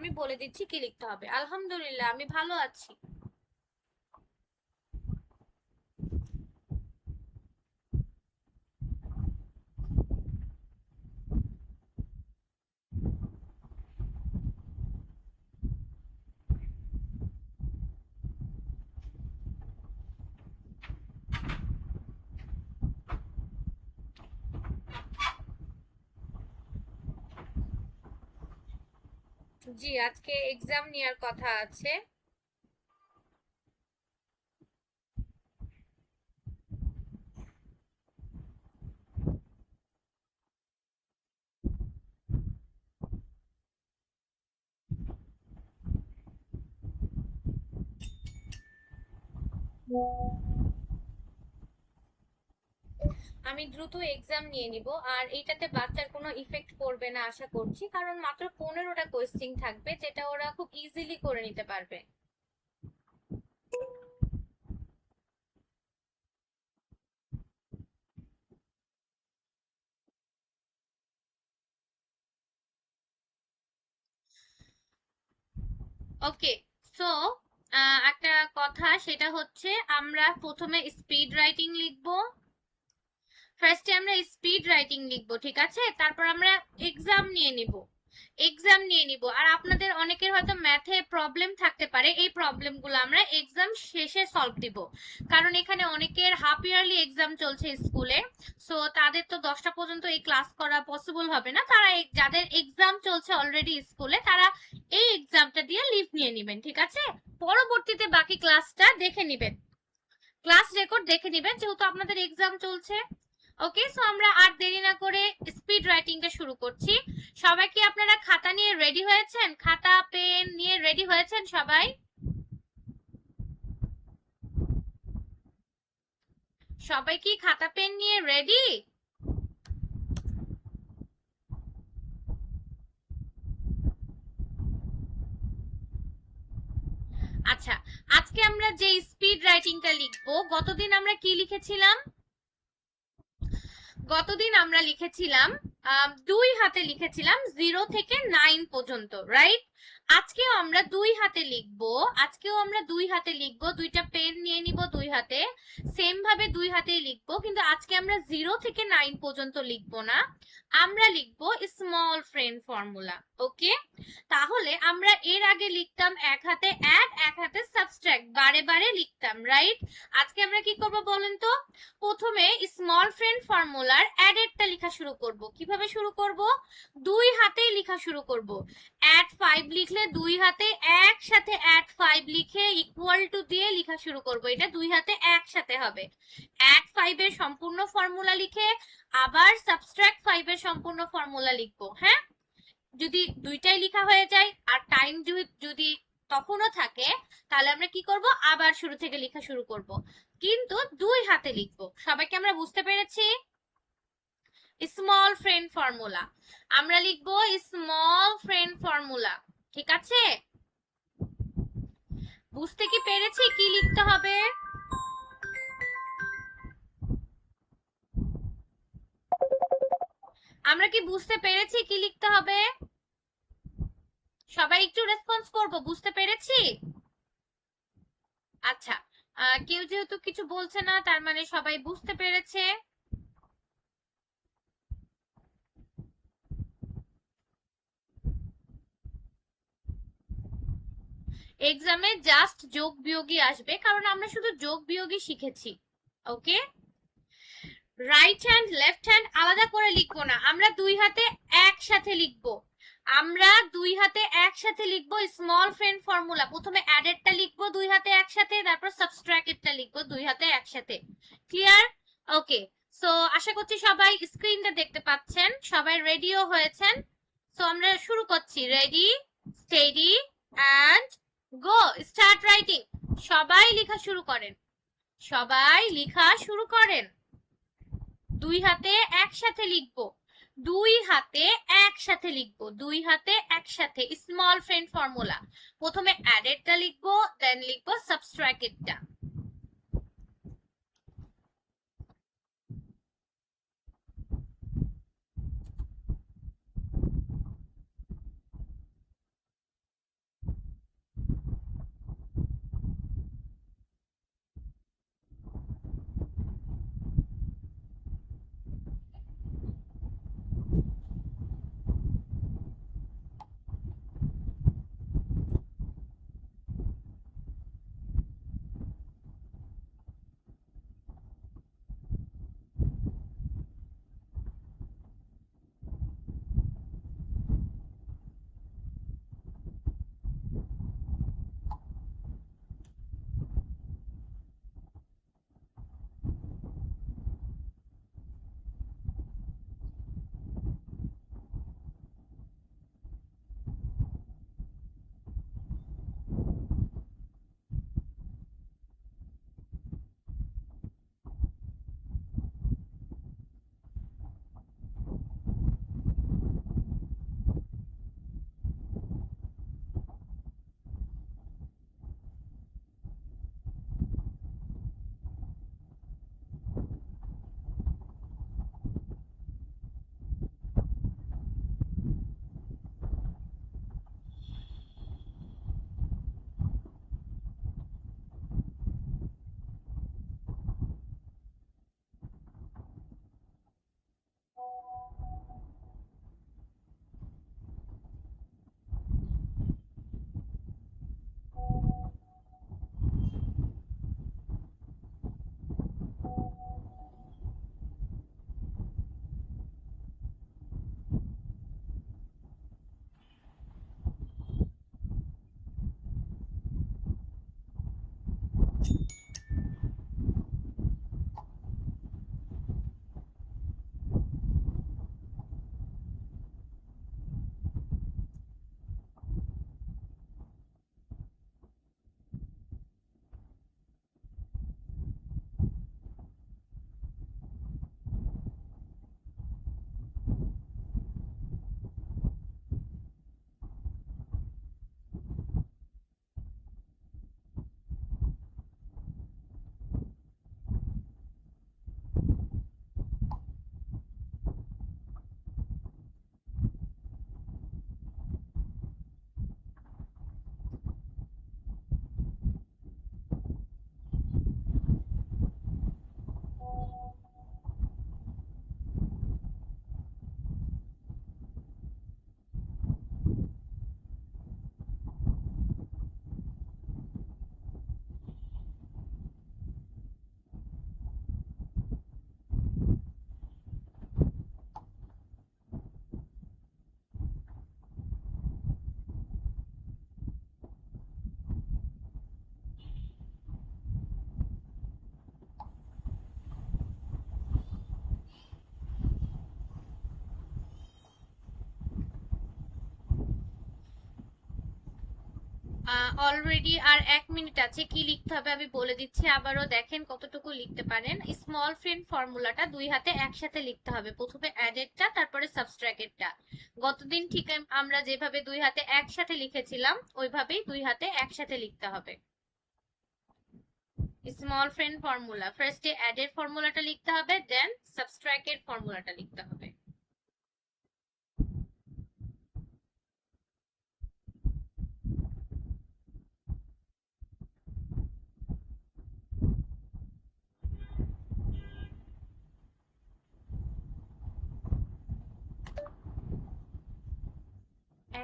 আমি বলে দিচ্ছি কি লিখতে হবে। আলহামদুলিল্লাহ, আমি ভালো আছি। জি, আজকে এক্সাম নেওয়ার কথা আছে। আমি দ্রুত এক্সাম নিয়ে নিব, আর এইটাতে বাচ্চার কোনো ইফেক্ট পড়বে না আশা করছি, কারণ মাত্র 15টা কোয়েশ্চেন থাকবে, যেটা ওরা খুব ইজিলি করে নিতে পারবে। ওকে, সো একটা কথা, সেটা হচ্ছে আমরা প্রথমে স্পিড রাইটিং লিখবো। ফার্স্টে আমরা স্পিড রাইটিং লিখবো, ঠিক আছে? তারপর আমরা এক্সাম নিয়ে নিব। আর আপনাদের অনেকের হয়তো ম্যাথে প্রবলেম থাকতে পারে, এই প্রবলেমগুলো আমরা এক্সাম শেষে সলভ দিব, কারণ এখানে অনেকের হাফ ইয়ারলি এক্সাম চলছে স্কুলে। সো তাদের তো 10টা পর্যন্ত এই ক্লাস করা পসিবল হবে না। তারা যাদের এক্সাম চলছে অলরেডি স্কুলে, তারা এই এক্সামটা দিয়ে লিভ নিয়ে নেবেন, ঠিক আছে? পরবর্তীতে বাকি ক্লাসটা দেখে নেবেন, ক্লাস রেকর্ড দেখে নেবেন, যেহেতু আপনাদের এক্সাম চলছে। ওকে, সো আমরা আর দেরি না করে স্পিড রাইটিংটা শুরু করছি। সবাই কি আপনারা খাতা নিয়ে রেডি হয়েছেন? খাতা পেন নিয়ে রেডি হয়েছেন সবাই? সবাই কি খাতা পেন নিয়ে রেডি? আচ্ছা, আজকে আমরা যে স্পিড রাইটিংটা লিখবো, গতদিন আমরা কি লিখেছিলাম? গতদিন আমরা লিখেছিলাম 2 হাতে লিখেছিলাম 0 থেকে 9 পর্যন্ত, রাইট? আজকেও আমরা 2 হাতে লিখবো। দুইটা পেন নিয়ে নিব 2 হাতে, সেম ভাবে 2 হাতেই লিখবো, কিন্তু আজকে আমরা 0 থেকে 9 পর্যন্ত লিখবো না, আমরা লিখবো স্মল ফ্রেন্ড ফর্মুলা। ওকে, তাহলে আমরা এর আগে লিখতাম 1 হাতে অ্যাড, 1 হাতে সাবট্রাক্ট, বারে বারে লিখতাম, রাইট? আজকে আমরা কি করব বলেন তো? প্রথমে স্মল ফ্রেন্ড ফর্মুলার অ্যাডেডটা লেখা শুরু করব। কিভাবে শুরু করব? 2 হাতেই লেখা শুরু করব। অ্যাড 5 লিখলে 2 হাতে একসাথে অ্যাড 5 লিখে ইকুয়াল টু দিয়ে লেখা শুরু করব। এটা 2 হাতে একসাথে হবে। অ্যাড 5 এর সম্পূর্ণ ফর্মুলা লিখে আবার সাবট্রাক্ট 5 এর সম্পূর্ণ ফর্মুলা লিখবো। হ্যাঁ, যদি দুইটাই লেখা হয়ে যায় আর টাইম যদি তখনও থাকে, তাহলে আমরা কি করব? আবার শুরু থেকে লেখা শুরু করব, কিন্তু 2 হাতে লিখবো। সবাইকে আমরা বুঝতে পেরেছি? স্মল ফ্রেন্ড ফর্মুলা আমরা লিখবো, স্মল ফ্রেন্ড ফর্মুলা, ঠিক আছে? বুঝতে কি পেরেছি কি লিখতে হবে? আমরা কি বুঝতে পেরেছি কি লিখতে হবে? সবাই একটু রেসপন্স করব, বুঝতে পেরেছি? আচ্ছা, কেউ যেহেতু কিছু বলছে না, তার মানে সবাই বুঝতে পেরেছে। এক্সামে জাস্ট যোগ বিয়োগই আসবে, কারণ আমরা শুধু যোগ বিয়োগই শিখেছি। ওকে, রাইট হ্যান্ড লেফট হ্যান্ড আলাদা করে লিখবো না, আমরা 2 হাতে একসাথে লিখবো। আমরা 2 হাতে একসাথে লিখবো স্মল ফ্রেন্ড ফর্মুলা। প্রথমে অ্যাডেডটা লিখবো 2 হাতে একসাথে, তারপর সাবট্রাক্টেডটা লিখবো 2 হাতে একসাথে। ক্লিয়ার? ওকে, সো আশা করছি সবাই স্ক্রিনটা দেখতে পাচ্ছেন, সবাই রেডিও হয়েছেন। সো আমরা শুরু করছি। Ready, steady and go, start writing. সবাই লেখা শুরু করেন, সবাই লেখা শুরু করেন। 2 হাতে একসাথে লিখবো, 2 হাতে একসাথে লিখবো, 2 হাতে একসাথে স্মল ফ্রেন্ড ফর্মুলা। প্রথমে অ্যাডেডটা লিখবো, দেন লিখবো সাবট্রাক্টেডটা। অলরেডি আর 1 মিনিট আছে। কি লিখতে হবে আমি বলে দিচ্ছি আবারও, দেখেন কতটুকু লিখতে পারেন। স্মল ফ্রেন্ড ফর্মুলাটা দুই হাতে একসাথে লিখতে হবে, প্রথমে অ্যাডেডটা তারপরে সাবট্রাক্টেডটা। গতদিন ঠিক আমরা যেভাবে দুই হাতে একসাথে লিখেছিলাম ওইভাবেই দুই হাতে একসাথে লিখতে হবে। স্মল ফ্রেন্ড ফর্মুলা, ফার্স্টে অ্যাডেড ফর্মুলাটা লিখতে হবে, দেন সাবট্রাক্টেড ফর্মুলাটা লিখতে হবে।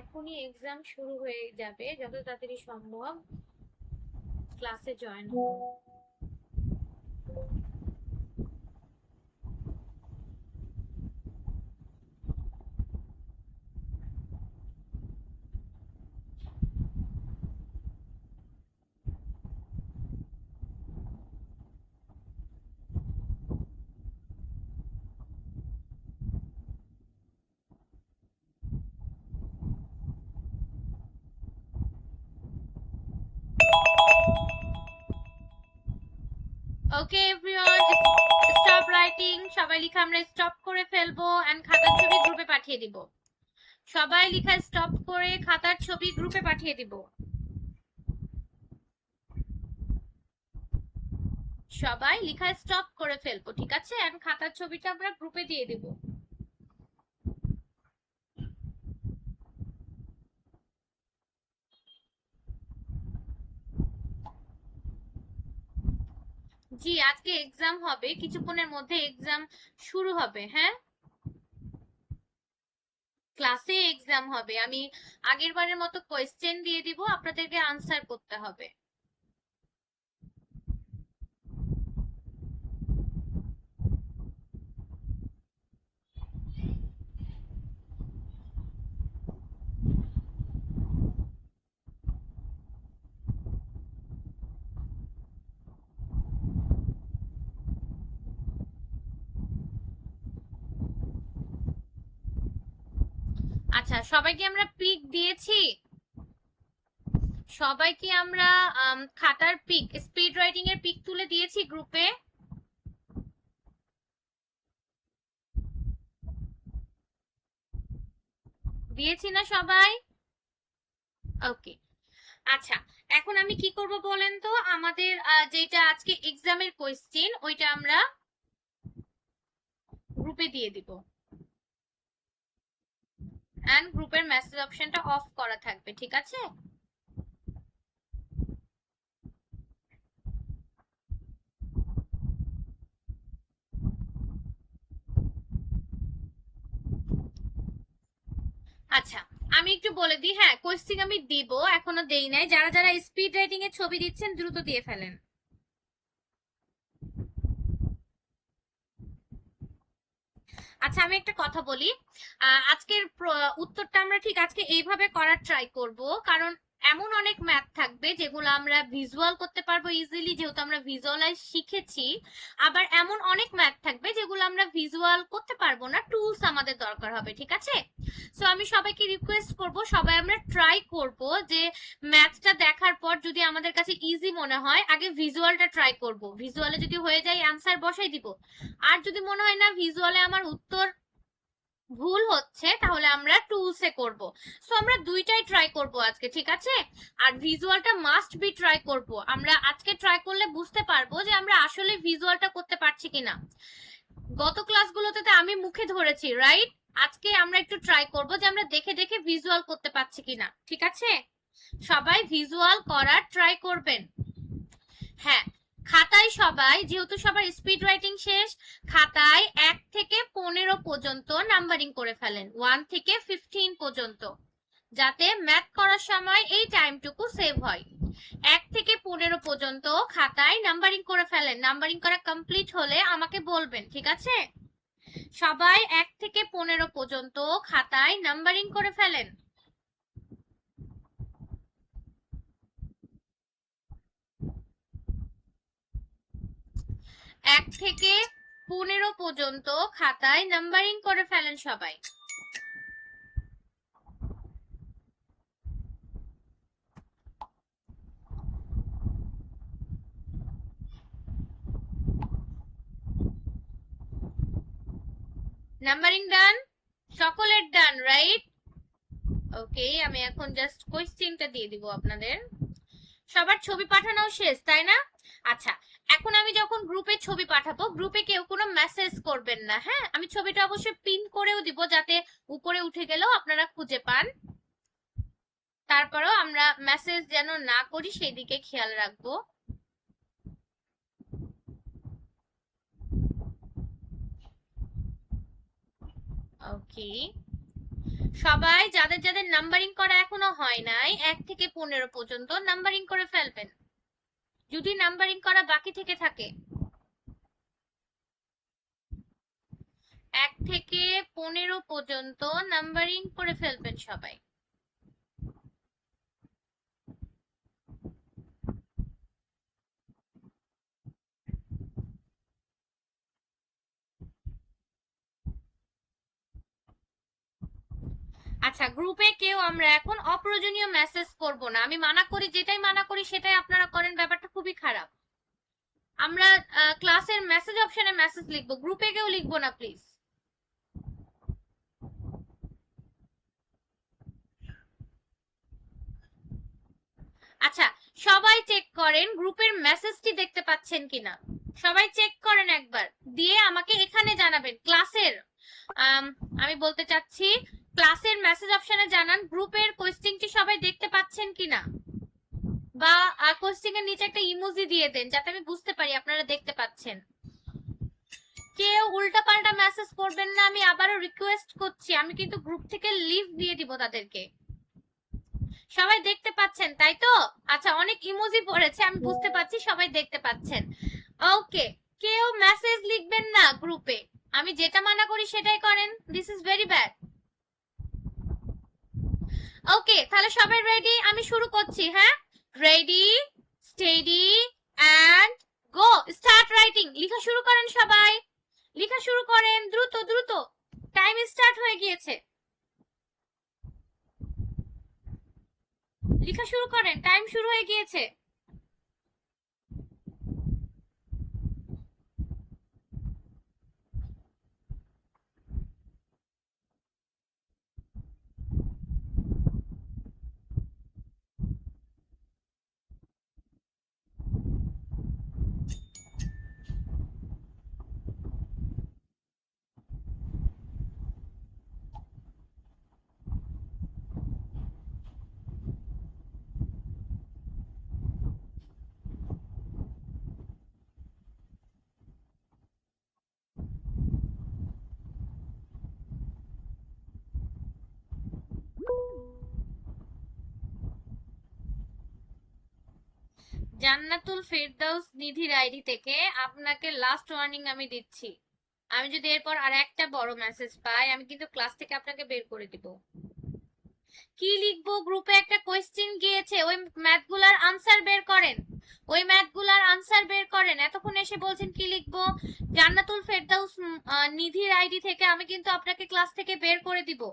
এখনই এক্সাম শুরু হয়ে যাবে, যত তাড়াতাড়ি সম্ভব ক্লাসে জয়েন হবো। ওকে এভরিওয়ান, স্টপ রাইটিং। সবাই লেখা আমরা স্টপ করে ফেলবো এন্ড খাতার ছবি গ্রুপে পাঠিয়ে দিব। সবাই লেখা স্টপ করে খাতার ছবি গ্রুপে পাঠিয়ে দিব। সবাই লেখা স্টপ করে ফেলবো, ঠিক আছে? এন্ড খাতার ছবিটা আমরা গ্রুপে দিয়ে দিব। জি, আজকে এক্সাম হবে, কিছুক্ষণের মধ্যে এক্সাম শুরু হবে। হ্যাঁ, ক্লাসে এক্সাম হবে। আমি আগের বারের মতো কোয়েশ্চেন দিয়ে দিব, আপনাদেরকে আনসার করতে হবে। আচ্ছা, সবাইকে আমরা পিক দিয়েছি? সবাইকে আমরা খাতার পিক, স্পিড রাইটিং এর পিক তুলে দিয়েছি গ্রুপে? দিয়েছি না সবাই? ওকে, আচ্ছা। এখন আমি কি করব বলেন তো, আমাদের যেটা আজকে এক্সামের কোয়েশ্চেন ওইটা আমরা গ্রুপে দিয়ে দিব, এন্ড গ্রুপের মেসেজ অপশনটা অফ করা থাকবে, ঠিক আছে? আচ্ছা, আমি একটু বলে দিই। হ্যাঁ, কোয়েশ্চেন আমি দিব, এখনো দেই নাই। যারা যারা স্পিড রাইটিং এর ছবি দিচ্ছেন দ্রুত দিয়ে ফেলেন। আচ্ছা, আমি একটা কথা বলি। আজকের উত্তরটা আমরা ঠিক আজকে এইভাবে করার ট্রাই করব, কারণ এমন অনেক ম্যাথ থাকবে যেগুলো আমরা ভিজুয়াল করতে পারবো ইজিলি, যেহেতু আমরা ভিজুয়ালাইজ শিখেছি। আবার এমন অনেক ম্যাথ থাকবে যেগুলো আমরা ভিজুয়াল করতে পারবো না, টুলস আমাদের দরকার হবে, ঠিক আছে? সো আমি সবাইকে রিকোয়েস্ট করব, সবাই আমরা ট্রাই করব যে ম্যাথটা দেখার পর যদি আমাদের কাছে ইজি মনে হয় আগে ভিজুয়ালটা ট্রাই করব। ভিজুয়ালে যদি হয়ে যায় অ্যানসার বসাই দিব। আর যদি মনে হয় না ভিজুয়ালে আমার উত্তর ভুল হচ্ছে, তাহলে আমরা টুলসে করব। সো আমরা দুইটাই ট্রাই করব আজকে, ঠিক আছে? আর ভিজুয়ালটা মাস্ট বি ট্রাই করব। আমরা আজকে ট্রাই করলে বুঝতে পারবো যে আমরা আসলে ভিজুয়ালটা করতে পারছি কিনা। গত ক্লাসগুলোতে আমি মুখে ধরেছি, রাইট? আজকে আমরা একটু ট্রাই করব যে আমরা দেখে দেখে ভিজুয়াল করতে পারছি কিনা, ঠিক আছে? সবাই ভিজুয়াল করার ট্রাই করবেন। হ্যাঁ, খাতায় সবাই, যেহেতু সবার স্পিড রাইটিং শেষ, খাতায় 1 থেকে 15 পর্যন্ত নাম্বারিং করে ফেলেন, 1 থেকে 15 পর্যন্ত, যাতে ম্যাথ করার সময় এই টাইমটুকু সেভ হয়। 1 থেকে 15 পর্যন্ত খাতায় নাম্বারিং করে ফেলেন। নাম্বারিং করা কমপ্লিট হলে আমাকে বলবেন, ঠিক আছে? সবাই 1 থেকে 15 পর্যন্ত খাতায় নাম্বারিং করে ফেলেন। 1 থেকে 15 পর্যন্ত খাতায় নাম্বারিং করে ফেলেন সবাই। নাম্বারিং ডান, সকলের ডান, রাইট? ওকে, আমি এখন জাস্ট কোয়েশ্চেনটা দিয়ে দিব আপনাদের। সবার ছবি পাঠানো শেষ, তাই না? আচ্ছা, এখন আমি যখন গ্রুপে ছবি পাঠাবো, গ্রুপে কেউ কোনো মেসেজ করবেন না, হ্যাঁ? আমি ছবিটা অবশ্যই পিন করেও দিব যাতে উপরে উঠে গেলেও আপনারা খুঁজে পান। তারপরেও আমরা মেসেজ যেন না করি সেই দিকে খেয়াল রাখবো। ওকে, সবাই যাদের যাদের নাম্বারিং করা এখনো হয় নাই 1 থেকে 15 পর্যন্ত নাম্বারিং করে ফেলবেন যদি নাম্বারিং করা বাকি থেকে থাকে। 1 থেকে 15 পর্যন্ত নাম্বারিং করে ফেলবেন সবাই। আচ্ছা, গ্রুপে কেউ আমরা এখন অপ্রয়োজনীয় মেসেজ করব না। আমি মানা করি, যেটাই মানা করি সেটাই আপনারা করেন, ব্যাপারটা খুবই খারাপ। আমরা ক্লাসের মেসেজ অপশনে মেসেজ লিখবো, গ্রুপে কেউ লিখবো না প্লিজ। আচ্ছা, সবাই চেক করেন গ্রুপের মেসেজটি দেখতে পাচ্ছেন কিনা। সবাই চেক করেন একবার, দিয়ে আমাকে এখানে জানাবেন ক্লাসের। আমি বলতে চাচ্ছি ক্লাসের মেসেজ অপশনে জানান গ্রুপের কোয়েশ্চেনটি সবাই দেখতে পাচ্ছেন কিনা, বা কোয়েশ্চেনের নিচে একটা ইমোজি দিয়ে দেন যাতে আমি বুঝতে পারি আপনারা দেখতে পাচ্ছেন। কেউ উল্টাপাল্টা মেসেজ করবেন না, আমি আবারও রিকোয়েস্ট করছি। আমি কিন্তু গ্রুপ থেকে লিভ দিয়ে দিব তাদেরকে। সবাই দেখতে পাচ্ছেন তাই তো? আচ্ছা, অনেক ইমোজি পড়েছে, আমি বুঝতে পারছি সবাই দেখতে পাচ্ছেন। ওকে, কেউ মেসেজ লিখবেন না গ্রুপে। আমি যেটা মানা করি সেটাই করেন, this is very bad. Okay, তাহলে সবাই রেডি? আমি শুরু করছি, হ্যাঁ? Ready, steady and go. Start writing. লেখা শুরু করেন সবাই, লেখা শুরু করেন দ্রুত দ্রুত, টাইম স্টার্ট হয়ে গিয়েছে। লেখা শুরু করেন, টাইম শুরু হয়ে গিয়েছে। জান্নাতুল ফেরদাউস নিধির আইডি থেকে আপনাকে লাস্ট ওয়ার্নিং আমি দিচ্ছি। আমি যদি এরপর আর একটা বড় মেসেজ পাই আমি কিন্তু ক্লাস থেকে আপনাকে বের করে দিব। কি লিখবো? গ্রুপে একটা কোয়েশ্চেন গিয়েছে, ওই ম্যাথগুলার আনসার বের করেন, ওই ম্যাথগুলার আনসার বের করেন। এতক্ষণ এসে বলছেন কি লিখবো? জান্নাতুল ফেরদাউস নিধির আইডি থেকে আমি কিন্তু আপনাকে ক্লাস থেকে বের করে দিব।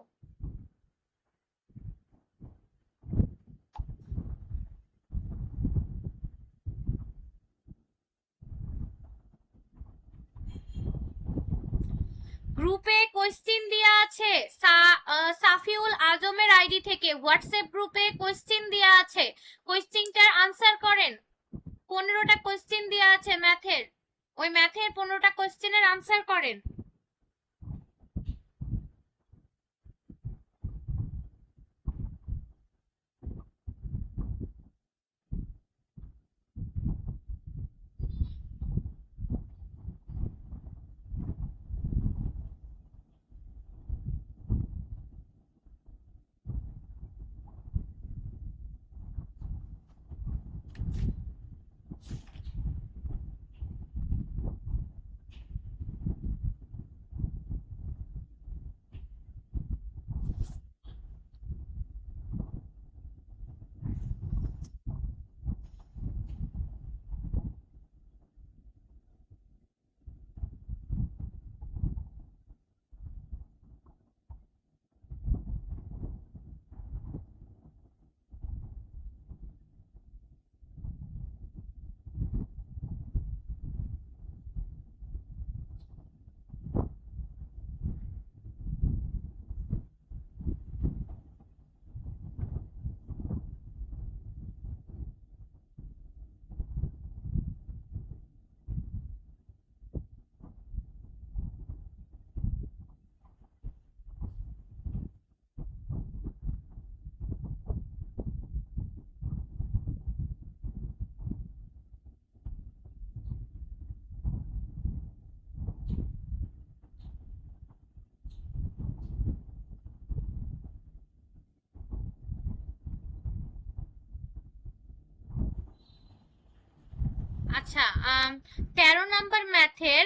গ্রুপে কোয়েশ্চেন দেয়া আছে সাফিউল আজমের আইডি থেকে, হোয়াটসঅ্যাপ গ্রুপে কোয়েশ্চেন দেয়া আছে, কোয়েশ্চেনটার আনসার করেন। 15টা কোয়েশ্চেন দেয়া আছে ম্যাথের, ওই ম্যাথের 15টা কোয়েশ্চেনের আনসার করেন। আচ্ছা, 13 নাম্বার ম্যাথের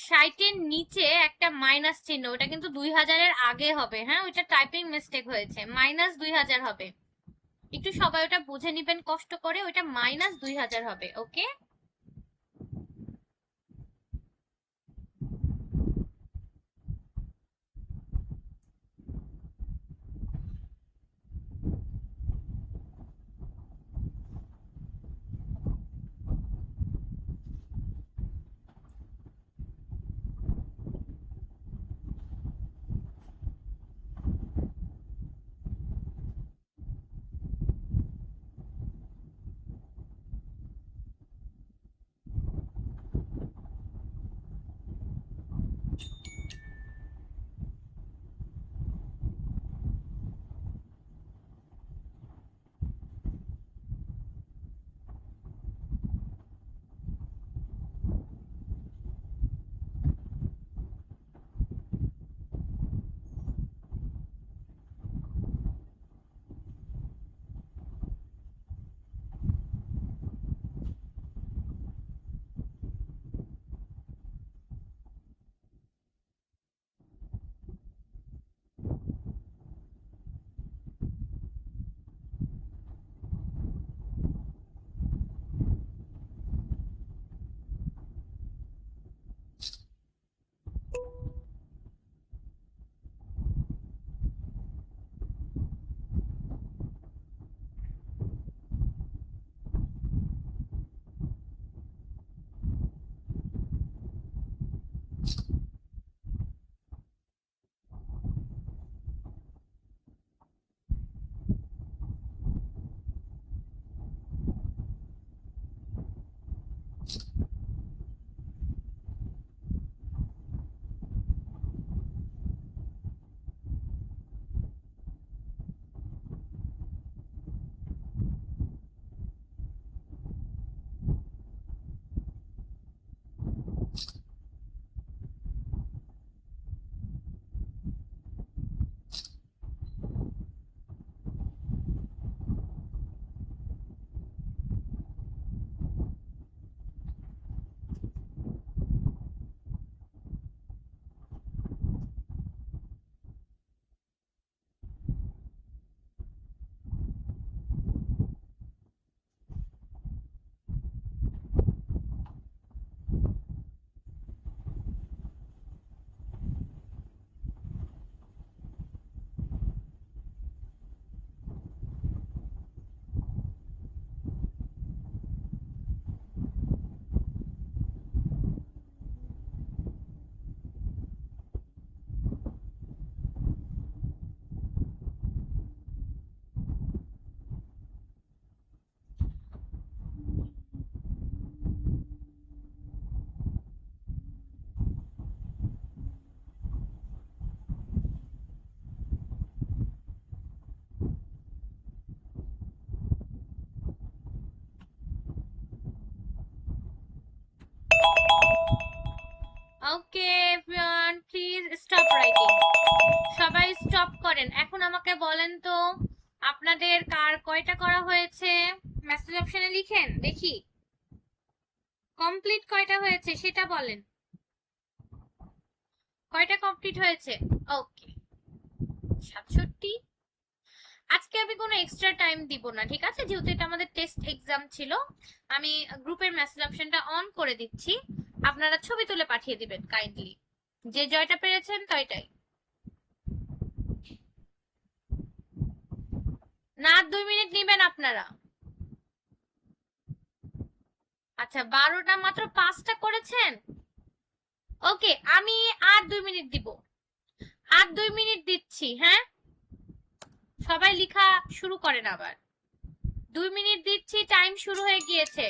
60-এর নিচে একটা মাইনাস চিহ্ন, ওটা কিন্তু 2000-এর আগে হবে। হ্যাঁ, ওইটা টাইপিং মিস্টেক হয়েছে, -2000 হবে। একটু সবাই ওটা বুঝে নিবেন কষ্ট করে, ওইটা -2000 হবে। Okay, okay everyone, please stop writing. সবাই স্টপ করেন। এখন আমাকে বলেন তো, আপনাদের কার কয়টা করা হয়েছে? মেসেজ অপশনে লিখেন দেখি, কমপ্লিট কয়টা হয়েছে সেটা বলেন। কয়টা কমপ্লিট হয়েছে? ওকে, 67। আজকে আমি কোনো এক্সট্রা টাইম দিব না, ঠিক আছে? যেহেতু এটা আমাদের টেস্ট এক্সাম ছিল, আমি গ্রুপের মেসেজ অপশনটা অন করে দিচ্ছি, আপনারা ছবি তুলে পাঠিয়ে দিবেন কাইন্ডলি। যে জয়টা পেরেছেন তয়টাই। না, 2 মিনিট নেবেন আপনারা। আচ্ছা, 12টা মাত্র 5টা করেছেন। ওকে, আমি আর 2 মিনিট দিব, আর 2 মিনিট দিচ্ছি। হ্যাঁ, সবাই লেখা শুরু করেন আবার। 2 মিনিট দিচ্ছি, টাইম শুরু হয়ে গিয়েছে।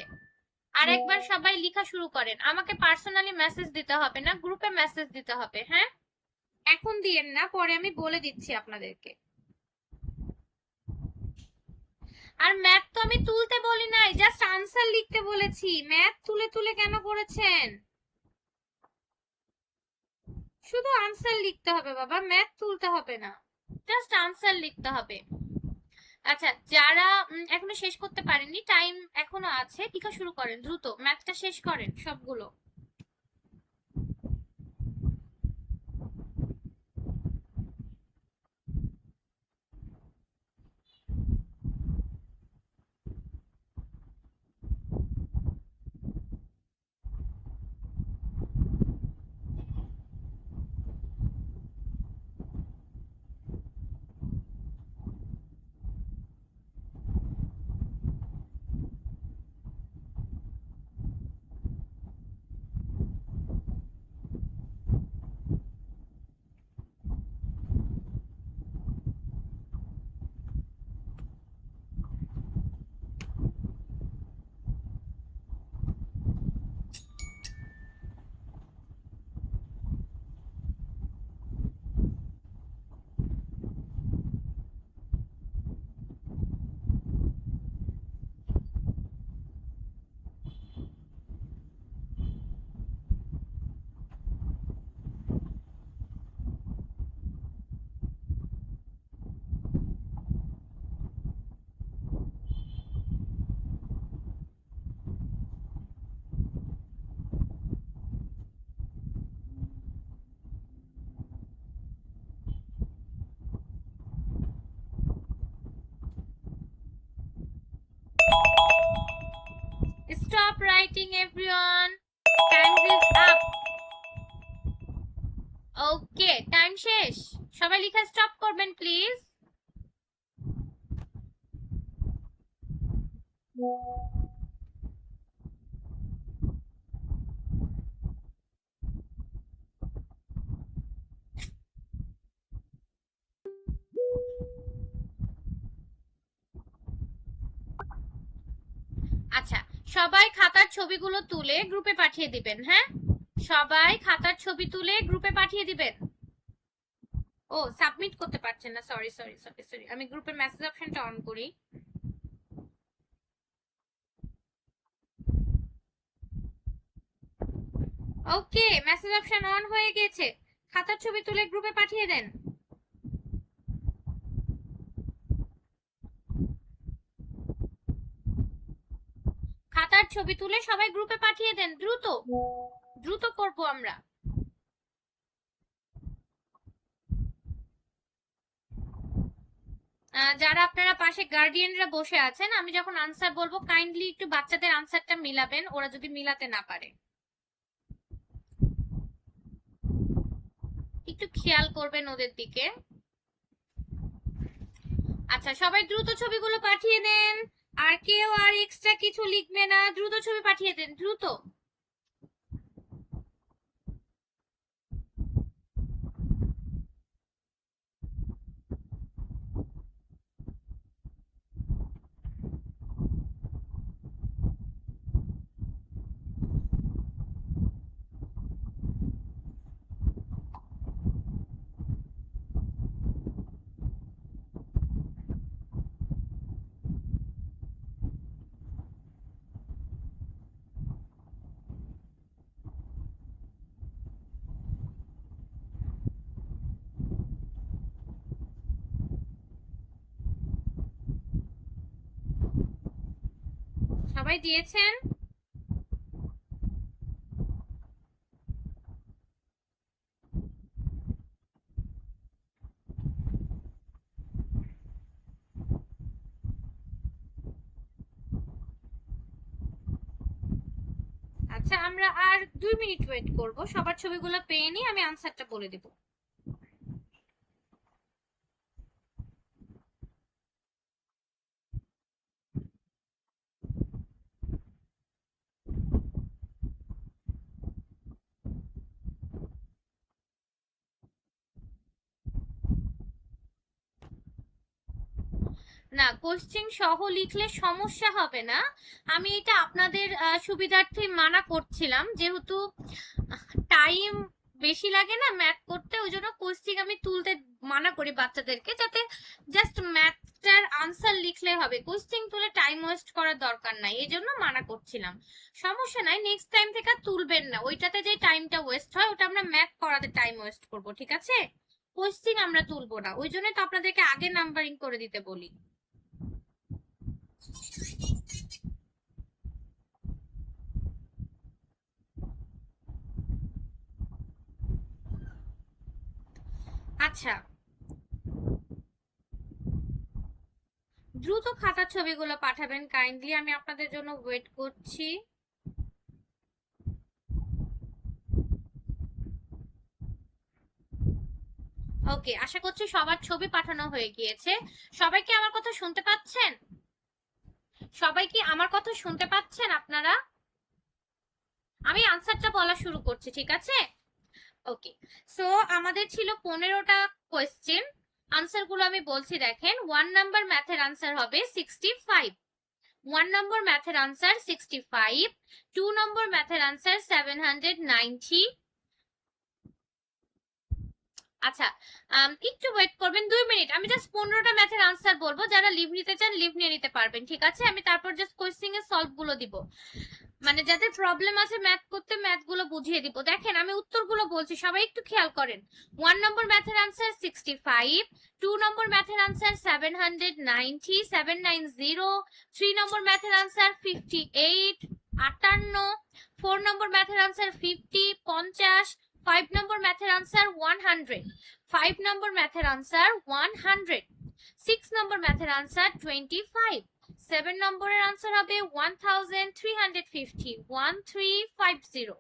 আরেকবার সবাই লেখা শুরু করেন। আমাকে পার্সোনালি মেসেজ দিতে হবে না, গ্রুপে মেসেজ দিতে হবে। হ্যাঁ, এখন দিয়েন না, পরে আমি বলে দিচ্ছি আপনাদেরকে। আর ম্যাথ তো আমি তুলতে বলি নাই, জাস্ট আনসার লিখতে বলেছি। ম্যাথ তুলে তুলে কেন করেছেন? শুধু আনসার লিখতে হবে বাবা, ম্যাথ তুলতে হবে না, জাস্ট আনসার লিখতে হবে। আচ্ছা, যারা এখনো শেষ করতে পারেননি, টাইম এখনো আছে, টিকা শুরু করেন, দ্রুত ম্যাথটা শেষ করেন সবগুলো। Stop writing, everyone. Time is up. Okay, time শেষ। সবাই লেখা স্টপ করবেন প্লিজ। আচ্ছা, সবাই খাতার ছবিগুলো তুলে গ্রুপে পাঠিয়ে দিবেন, হ্যাঁ? সবাই খাতার ছবি তুলে গ্রুপে পাঠিয়ে দিবেন। ও, সাবমিট করতে পারছেন না, সরি সরি সরি সরি, আমি গ্রুপের মেসেজ অপশনটা অন করি। ওকে, মেসেজ অপশন অন হয়ে গেছে, খাতার ছবি তুলে গ্রুপে পাঠিয়ে দেন। খাতার ছবি তুলে সবাই গ্রুপে পাঠিয়ে দেন, দ্রুত দ্রুত করব আমরা। যারা আপনারা পাশে গার্ডিয়ানরা বসে আছেন, আমি যখন আনসার বলবো কাইন্ডলি একটু বাচ্চাদের আনসারটা মিলাবেন, ওরা যদি মিলাতে না পারে একটু খেয়াল করবেন ওদের দিকে। আচ্ছা, সবাই দ্রুত ছবিগুলো পাঠিয়ে দেন, আর কেউ আর এক্সট্রা কিছু লিখবে না, দ্রুত ছবি পাঠিয়ে দেন, দ্রুত। সবাই দিয়েছেন? আচ্ছা, আমরা আর 2 মিনিট ওয়েট করব, সবার ছবিগুলো পেয়ে নিয়ে আমি আনসারটা বলে দেব। না, কোশ্চেন সহ লিখলে সমস্যা হবে না, আমি এটা আপনাদের সুবিধার্থে মানা করছিলাম, যেহেতু টাইম বেশি লাগে না ম্যাথ করতে, ওই জন্য কোশ্চেন আমি তুলতে মানা করি বাচ্চাদেরকে, যাতে জাস্ট ম্যাথটার আনসার লিখলে হবে, কোশ্চেন তুলে টাইম ওয়েস্ট করার দরকার নাই, এই জন্য মানা করছিলাম। সমস্যা নাই, নেক্সট টাইম থেকে তুলবেন না, ওইটাতে যে টাইমটা ওয়েস্ট হয় ওটা আমরা ম্যাথ করাতে টাইম ওয়েস্ট করব, ঠিক আছে? কোশ্চেন আমরা তুলবো না, ওই জন্য তো আপনাদেরকে আগে নাম্বারিং করে দিতে বলি। আচ্ছা, দ্রুত খাতার ছবিগুলো পাঠাবেন কাইন্ডলি, আমি আপনাদের জন্য ওয়েট করছি। ওকে, আশা করছি সবার ছবি পাঠানো হয়ে গিয়েছে। সবাই কি আমার কথা শুনতে পাচ্ছেন? সবাই কি আমার কথা শুনতে পাচ্ছেন আপনারা? আমি আনসারটা বলা শুরু করছি, ঠিক আছে? ওকে, সো আমাদের ছিল 15টা কোয়েশ্চেন। আনসার গুলো আমি বলছি, দেখেন। 1 নাম্বার ম্যাথের আনসার হবে 65। 1 নম্বর ম্যাথের আনসার 65। 2 নম্বর ম্যাথের আনসার 790। আচ্ছা, একটু ওয়েট করবেন 2 মিনিট, আমি জাস্ট 15টা ম্যাথের আনসার বলবো। যারা লিভ নিতে চান লিভ নিয়ে নিতে পারবেন, ঠিক আছে? আমি তারপর জাস্ট কোয়েশ্চেন এর সলভ গুলো দিব, মানে যাদের প্রবলেম আছে ম্যাথ করতে, ম্যাথ গুলো বুঝিয়ে দিব। দেখেন আমি উত্তরগুলো বলছি, সবাই একটু খেয়াল করেন। 1 নম্বর ম্যাথের আনসার 65। 2 নম্বর ম্যাথের আনসার 790, 790। 3 নম্বর ম্যাথের আনসার 58, 58। 4 নম্বর ম্যাথের আনসার 50, 50। 5 নম্বর ম্যাথের আনসার 100, 5 নম্বর ম্যাথের আনসার 100। 6 নম্বর ম্যাথের আনসার 25। 7 নম্বরের আনসার হবে 1350, 1350।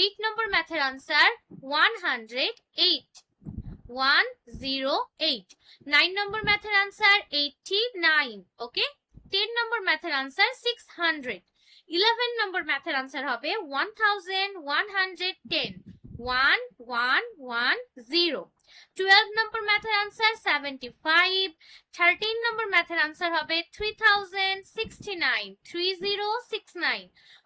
8 নম্বর ম্যাথের আনসার 108, 108। 9 নম্বর ম্যাথের আনসার 89, ওকে। 10 নম্বর ম্যাথের আনসার 600। 11 নম্বর ম্যাথের আনসার হবে 1110, 1110। 12 নম্বর ম্যাথের আনসার 75। 13 নম্বর ম্যাথের আনসার হবে 3069, 3069।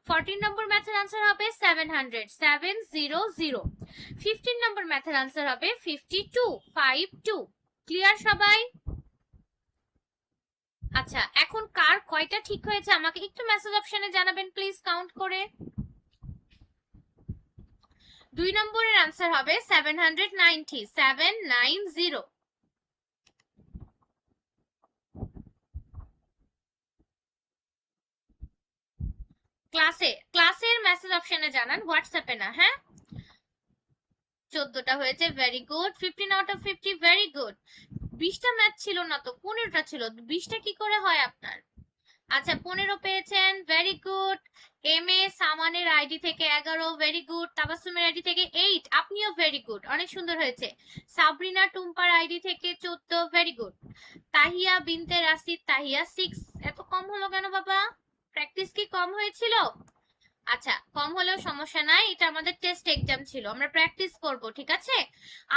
14 নম্বর ম্যাথের আনসার হবে 700, 700। 15 নম্বর ম্যাথের আনসার হবে 52, 52। ক্লিয়ার সবাই? আচ্ছা, এখন কার কয়টা ঠিক হয়েছে আমাকে একটু মেসেজ অপশনে জানাবেন প্লিজ, কাউন্ট করে। 2 নম্বরের আনসার হবে 790, 790। ক্লাসের মেসেজ অপশনে জানান, হোয়াটসঅ্যাপে না, হ্যাঁ? 14টা হয়েছে, very good. 15 out of 50, very good. 20টা ম্যাথ ছিল না তো, 15টা ছিল, 20টা কি করে হয় আপনার? আচ্ছা, 15 পেয়েছেন, very good. M A সামানের ID থেকে 11, ভেরি গুড। তাবাসসুমের আইডি থেকে 8, আপনিও ভেরি গুড, অনেক সুন্দর হয়েছে। সাবরিনা টুম্পার আইডি থেকে 14, ভেরি গুড। তাহিয়া বিনতে রাশিদ, তাহিয়া 6। এত কম হলো কেন বাবা? প্র্যাকটিস কি কম হয়েছিল? আচ্ছা, কম হলেও সমস্যা নাই, এটা আমাদের টেস্ট এক্সাম ছিল, আমরা প্র্যাকটিস করব, ঠিক আছে?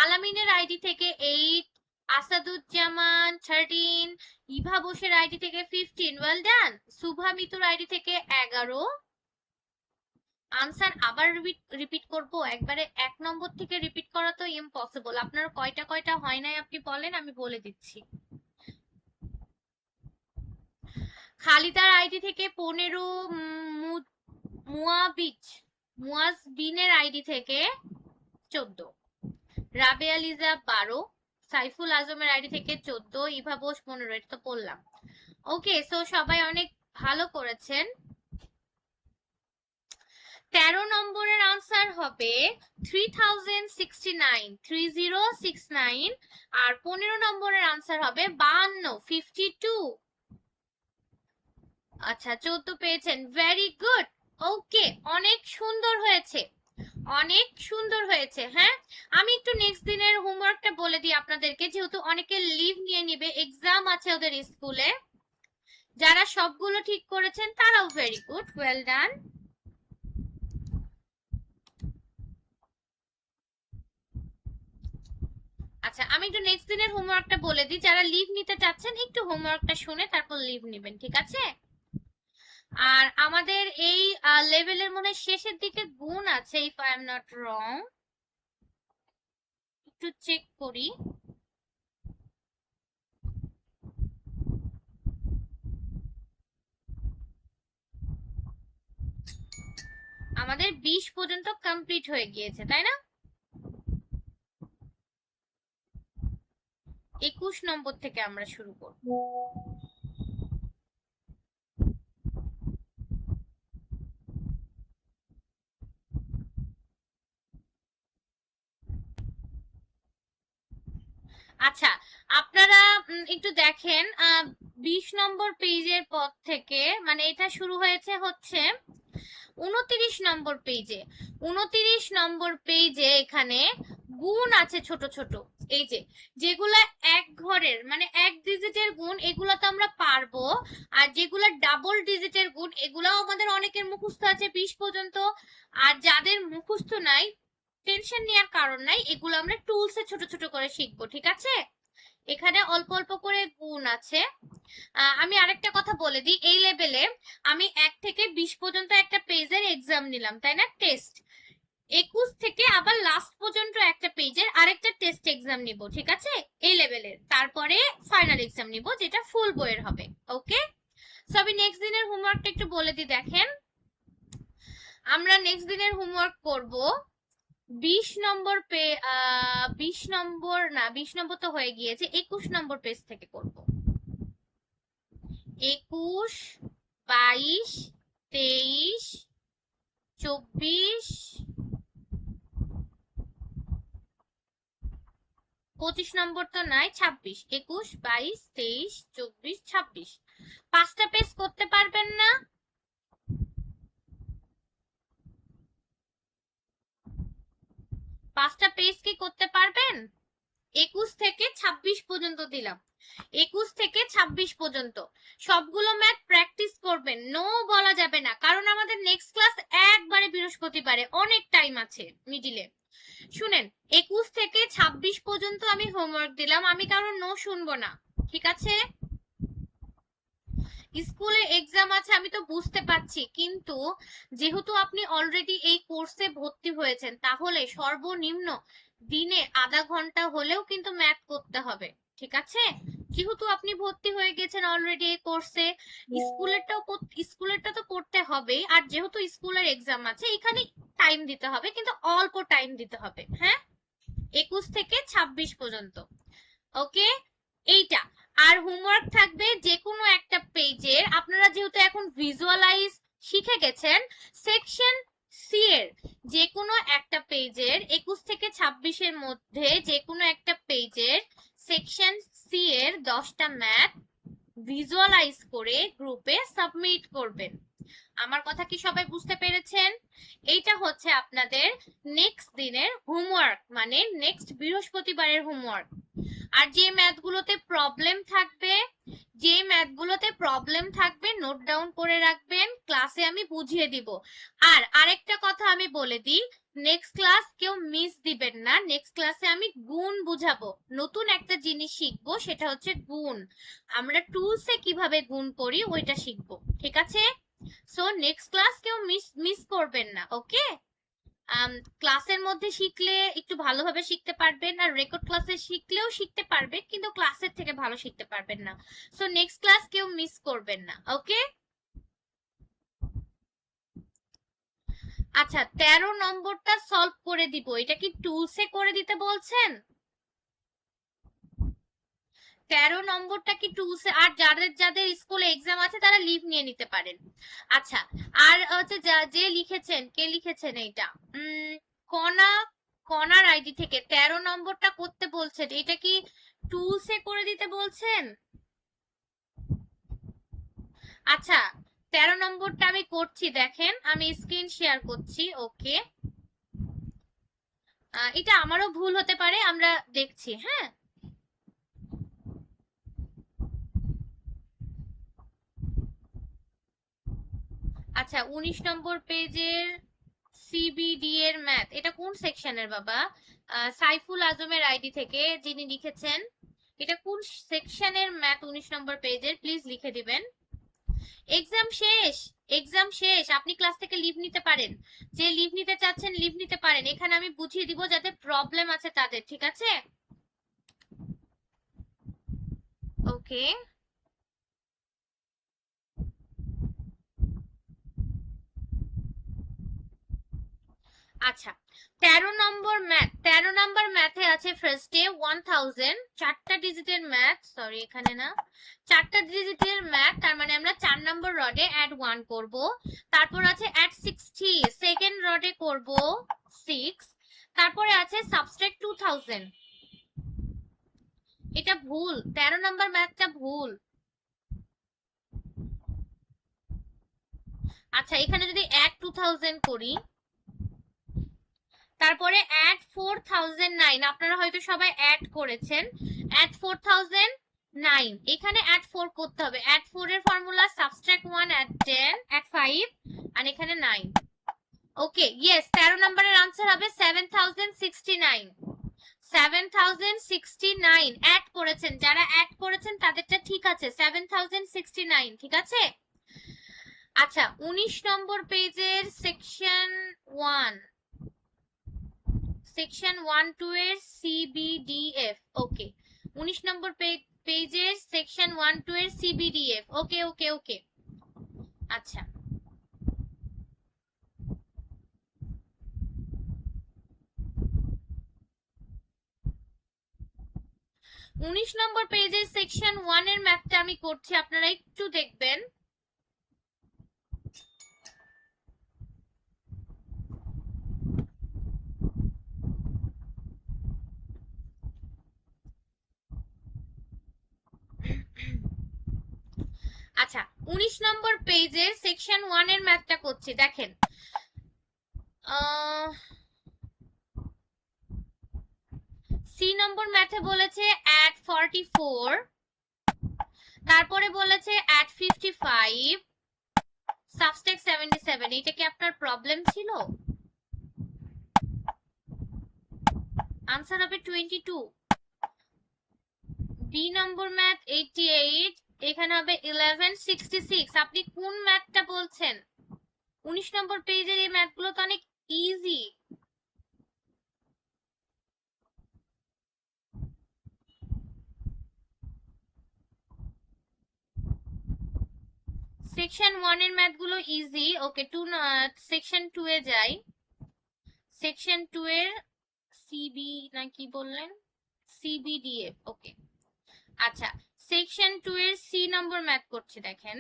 আলামিনের আইডি থেকে 8, আসাদুজ্জামান 13, ইভা বোসের আইডি থেকে 15, ওয়েল ডান। সুভা মিতুর আইডি থেকে 11। আনসার আবার রিপিট করব, একবারে 1 নম্বর থেকে রিপিট করা তো ইম্পসিবল। আপনার কয়টা কয়টা হয় নাই আপনি বলেন, আমি বলে দিচ্ছি। খালিদার আইডি থেকে 15, মুয়াজবিনের আইডি থেকে 14, রাবেয়া লিজা 12, সাইফুল আজমের আইডি থেকে 14, ইভা বোস 15। এটা তো বললাম। ওকে, সো সবাই অনেক ভালো করেছেন। 13 নম্বরের আনসার হবে 3069, 3069। আর 15 নম্বরের আনসার হবে 52, 52। আচ্ছা, 14 পেয়েছেন, ভেরি গুড। ওকে, অনেক সুন্দর হয়েছে, অনেক সুন্দর হয়েছে। হ্যাঁ, আমি একটু নেক্সট দিনের হোমওয়ার্কটা বলে দিই আপনাদেরকে, যেহেতু অনেকে লিভ নিয়ে নিবে, এক্সাম আছে ওদের স্কুলে। যারা সবগুলো ঠিক করেছেন তারাও ভেরি গুড, ওয়েল ডান। আচ্ছা, আমি একটু নেক্সট দিনের হোমওয়ার্কটা বলে দিই, যারা লিভ নিতে চাচ্ছেন একটু হোমওয়ার্কটা শুনে তারপর লিভ নেবেন, ঠিক আছে? আর আমাদের এই লেভেলের মনে শেষের দিকে গুণ আছে, if I am not wrong, একটু চেক করি। আমাদের 20 পর্যন্ত কমপ্লিট হয়ে গিয়েছে, তাই না? 21 নম্বর থেকে আমরা শুরু করব। আচ্ছা, আপনারা একটু দেখেন 20 নম্বর পেজের পর থেকে, মানে এটা শুরু হয়েছে হচ্ছে 29 নম্বর পেজে। 29 নম্বর পেজে এখানে গুণ আছে ছোট ছোট, এই যে যেগুলা এক ঘরের মানে এক ডিজিটের গুণ, এগুলো তো আমরা পারবো। আর যেগুলা ডাবল ডিজিটের গুণ, এগুলাও আমাদের অনেকের মুখস্থ আছে 20 পর্যন্ত। আর যাদের মুখস্থ নাই, টেনশন নেওয়ার কারণ নাই, এগুলো আমরা টুলসে ছোট ছোট করে শিখবো, ঠিক আছে? এখানে অল্প অল্প করে গুণ আছে। আমি আরেকটা কথা বলে দিই, এই লেভেলে আমি 1 থেকে 20 পর্যন্ত একটা পেজের এক্সাম নিলাম, তাই না, টেস্ট। 21 থেকে আবার লাস্ট পর্যন্ত একটা পেজের আরেকটা টেস্ট এক্সাম নিব, ঠিক আছে, এই লেভেলের। তারপরে ফাইনাল এক্সাম নিব, যেটা ফুল বইয়ের হবে। ওকে, সো আমি নেক্সট দিনের হোমওয়ার্কটা একটু বলে দিই। দেখেন, আমরা নেক্সট দিনের হোমওয়ার্ক করব 20 নম্বর 20 নম্বর না, 20 নম্বর তো হয়ে গিয়েছে, 21 নম্বর পেজ থেকে করব। 21, 22, 23, 24, 25 নম্বর তো নাই, 26, 21, 22, 23, 24, 26, 5টা পেজ করতে পারবেন না? পাঁচটা পেজ কি করতে পারবেন? 21 থেকে 26 পর্যন্ত দিলাম, 21 থেকে 26 পর্যন্ত সবগুলো ম্যাথ প্র্যাকটিস করবেন, নো বলা যাবে না, কারণ আমাদের নেক্সট ক্লাস একবারে বৃহস্পতিবারে, অনেক টাইম আছে মিডিলে। শুনেন, 21 থেকে 26 পর্যন্ত আমি হোমওয়ার্ক দিলাম, আমি কারণ নো শুনবো না, ঠিক আছে? স্কুলে এক্সাম আছে আমি তো বুঝতে পারছি, কিন্তু যেহেতু আপনি অলরেডি এই কোর্সে ভর্তি হয়েছেন, তাহলে সর্বনিম্ন দিনে আধা ঘন্টা হলেও কিন্তু ম্যাথ করতে হবে, ঠিক আছে? যেহেতু আপনি ভর্তি হয়ে গেছেন অলরেডি এই কোর্সে, স্কুলেরটা তো করতে হবে। আর যেহেতু স্কুলের এক্সাম আছে, এখানে টাইম দিতে হবে, কিন্তু অল্প টাইম দিতে হবে, হ্যাঁ, 21 থেকে 26 পর্যন্ত। ওকে, এইটা। আর হোমওয়ার্ক থাকবে যে কোনো একটা পেজের, আপনারা যেহেতু এখন ভিজুয়ালাইজ শিখে গেছেন, সেকশন সি এর যে কোনো একটা পেজের 21 থেকে 26 এর মধ্যে যে কোনো একটা পেজের সেকশন সি এর 10টা ম্যাথ ভিজুয়ালাইজ করে গ্রুপে সাবমিট করবেন। আমার কথা কি সবাই বুঝতে পেরেছেন? এইটা হচ্ছে আপনাদের নেক্সট দিনের হোমওয়ার্ক, মানে নেক্সট বৃহস্পতিবারের হোমওয়ার্ক। আর যে ম্যাথগুলোতে প্রবলেম থাকবে নোট ডাউন করে রাখবেন, ক্লাসে আমি বুঝিয়ে দিব। আর আরেকটা কথা আমি বলে দিই, নেক্সট ক্লাস কেউ মিস দিবেন না, নেক্সট ক্লাসে আমি গুণ বুঝাবো, নতুন একটা জিনিস শিখবো, সেটা হচ্ছে গুণ। আমরা টুলসে কিভাবে গুণ করি ওইটা শিখবো, ঠিক আছে? সো নেক্সট ক্লাস কেউ মিস করবেন না, ওকে? ক্লাসের মধ্যে শিখলে একটু ভালোভাবে শিখতে পারবেন, আর রেকর্ড ক্লাসে শিখলেও শিখতে পারবেন, কিন্তু ক্লাসের থেকে ভালো শিখতে পারবেন না। সো নেক্সট ক্লাস কেউ মিস করবেন না, ওকে? আচ্ছা, 13 নম্বরটা সলভ করে দিব, এটা কি টুলসে করে দিতে বলছেন? 13 নম্বরটা কি টুলসে? আর যাদের যাদের স্কুলে এক্সাম আছে তারা লিভ নিয়ে নিতে পারেন। আচ্ছা, আর হচ্ছে যে লিখেছেন, কে লিখেছেন এইটা, কণা, কণার আইডি থেকে 13 নম্বরটা করতে বলছেন, এটা কি টুলসে করে দিতে বলছেন? আচ্ছা, 13 নম্বরটা আমি করছি, দেখেন আমি স্ক্রিন শেয়ার করছি। ওকে, এটা আমারও ভুল হতে পারে, আমরা দেখছি, হ্যাঁ। আচ্ছা, 19 নম্বর পেজের সিবিডি এর ম্যাথ, এটা কোন সেকশনের বাবা? সাইফুল আজমের আইডি থেকে যিনি লিখেছেন, এটা কোন সেকশনের ম্যাথ 19 নম্বর পেজের, প্লিজ লিখে দিবেন। এক্সাম শেষ, এক্সাম শেষ, আপনি ক্লাস থেকে লিভ নিতে পারেন, যে লিভ নিতে চাচ্ছেন লিভ নিতে পারেন, এখানে আমি বুঝিয়ে দিব যাতে প্রবলেম আছে তাদের, ঠিক আছে? ওকে, আচ্ছা, 13 নম্বর ম্যাথ, 13 নম্বর ম্যাথে আছে ফার্স্টে 1000, 4টা ডিজিটের ম্যাথ, সরি এখানে না, 4টা ডিজিটের ম্যাথ, তার মানে আমরা 4 নম্বর রডে অ্যাড 1 করব। তারপর আছে অ্যাড 60, সেকেন্ড রডে করব 6। তারপরে আছে সাবট্রাক্ট 2000, এটা ভুল, 13 নম্বর ম্যাথটা ভুল। আচ্ছা এখানে যদি অ্যাড 2000 করি, তারপরে অ্যাড 4009, আপনারা হয়তো সবাই অ্যাড করেছেন, অ্যাড 4009, এখানে অ্যাড 4 করতে হবে। অ্যাড 4 এর ফর্মুলা সাবট্রাক্ট 1, অ্যাড 10, অ্যাড 5 আর এখানে 9। ওকে ইয়েস, 13 নম্বরের আনসার হবে 7069। 7069 অ্যাড করেছেন, যারা অ্যাড করেছেন তাদেরটা ঠিক আছে, 7069 ঠিক আছে। আচ্ছা 19 নম্বর পেজের সেকশন 1, সেকশন 1-2 এর সিবিডিএফ। ওকে 19 নম্বর পেজের সেকশন 1-2 এর সিবিডিএফ। ওকে ওকে ওকে আচ্ছা 19 নম্বর পেজের সেকশন 1 এর ম্যাথটা আমি করছি, আপনারা একটু দেখবেন। আচ্ছা 19 নম্বর পেজের সেকশন 1 এর ম্যাথটা করছি, দেখেন। সি নম্বর ম্যাথে বলেছে অ্যাড 44, তারপরে বলেছে অ্যাড 55, সাবট্রাক্ট 77। এটা কি আপনার প্রবলেম ছিল? আনসার হবে 22। বি নম্বর ম্যাথ 88, এখানে হবে 1166। আপনি কোন ম্যাথটা বলছেন? 19 নম্বর পেজের এই ম্যাথগুলো তো অনেক ইজি। সেকশন 1 এর ম্যাথগুলো ইজি। ওকে সেকশন 2 এ যাই। সেকশন 2 এর সিবি না কি বললেন, সিবিডিএফ। ওকে আচ্ছা সেকশন 2 এর সি নম্বর ম্যাথ করছি, দেখেন।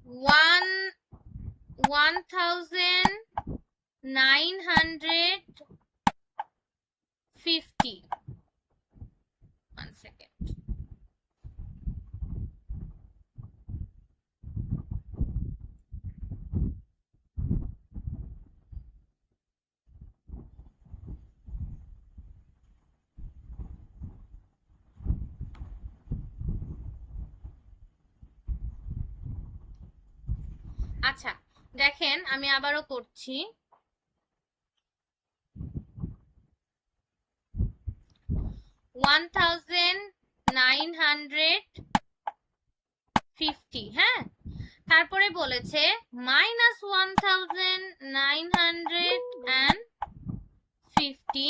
1950, 1 সেকেন্ড। আচ্ছা দেখেন আমি আবারও করছি। 1950, হ্যাঁ, তারপরে বলেছে -1950।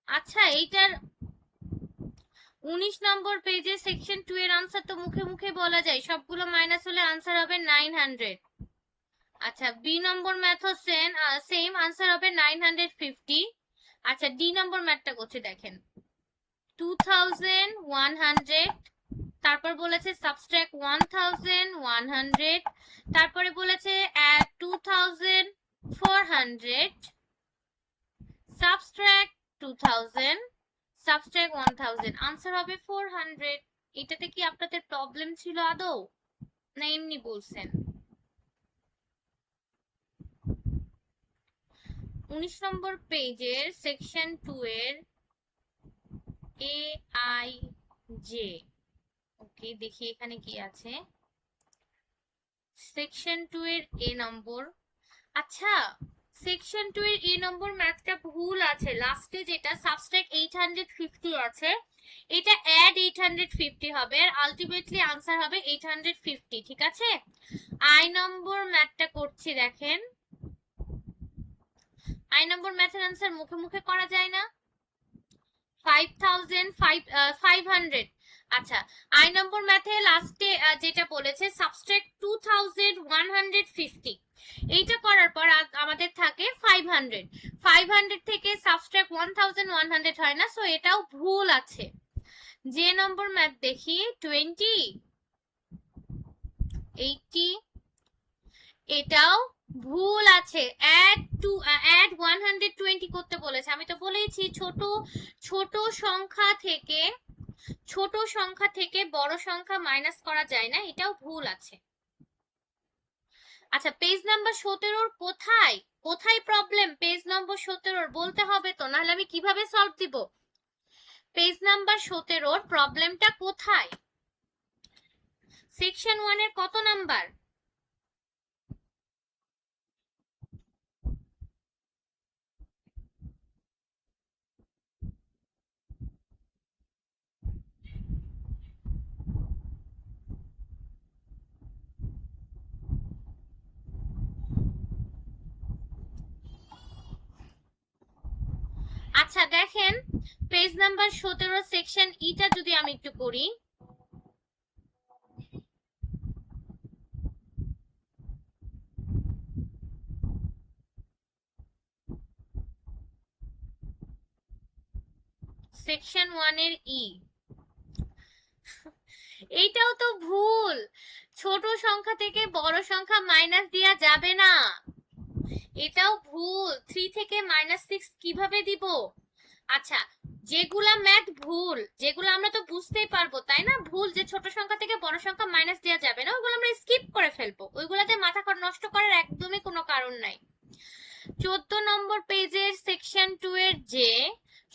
আচ্ছা এইটার 19 নম্বর পেজে সেকশন 2 এর আনসার তো মুখে মুখে বলা যায়, সবগুলো মাইনাস হলে আনসার হবে 900। আচ্ছা বি নম্বর ম্যাথও সেম আনসার হবে 950। আচ্ছা ডি নম্বর ম্যাথটা করছি, দেখেন 2100, তারপর বলেছে সাবট্রাক্ট 1100, তারপরে বলেছে অ্যাড 2400, সাবট্রাক্ট 2000, সাবট্রাক্ট 1000, আনসার হবে 400। এটাতে কি আপনাদের প্রবলেম ছিল আদৌ, না এমনি বলছেন? 19 নম্বর পেজের সেকশন 2 এর এ আই জে। ওকে দেখি এখানে কি আছে। সেকশন 2 এর এ নম্বর। আচ্ছা সেকশন 2 এর এ নম্বর ম্যাথটা ভুল আছে, লাস্টে যেটা সাবট্রাক্ট 850 আছে, এটা অ্যাড 850 হবে আর আলটিমেটলি আনসার হবে 850, ঠিক আছে। আই নম্বর ম্যাথটা করছি, দেখেন। আই নম্বর ম্যাথের আনসার মুখে মুখে করা যায় না, 500। আচ্ছা আই নম্বর ম্যাথে লাস্টে যেটা বলেছে সাবট্রাক্ট 2150, এইটা করার পর আমাদের থাকে 500। 500 থেকে সাবট্রাক্ট 1100 হয় না, সো এটাও ভুল আছে। যে নম্বর ম্যাথ দেখি 20, 80, এটাও ভুল আছে, অ্যাড 120 করতে বলেছে। আমি তো বলেইছি ছোট সংখ্যা থেকে বড় সংখ্যা মাইনাস করা যায় না, এটাও ভুল আছে। আচ্ছা, পেজ নাম্বার 17 কোথায় কোথায় প্রবলেম? পেজ নম্বর 17 বলতে হবে তো, নাহলে আমি কিভাবে সলভ দিব? পেজ নাম্বার 17 প্রবলেমটা কোথায়? সেকশন 1 এর কত নাম্বার? আচ্ছা দেখেন, পেজ নাম্বার 17 সেকশন ইটা যদি আমি একটু করি, সেকশন 1 এর ই, এইটাও তো ভুল। ছোট সংখ্যা থেকে বড় সংখ্যা মাইনাস দেওয়া যাবে না, এটাও ভুল। 3 থেকে -6 কিভাবে দিব? আচ্ছা, যেগুলা ম্যাথ ভুল, যেগুলো আমরা তো বুঝতেই পারবো তাই না, ভুল যে ছোট সংখ্যা থেকে বড় সংখ্যা মাইনাস দেওয়া যাবে না, ওইগুলো আমরা স্কিপ করে ফেলবো, ওইগুলাতে মাথা নষ্ট করার একদমই কোনো কারণ নাই। 14 নম্বর পেজের সেকশন 2 এর যে,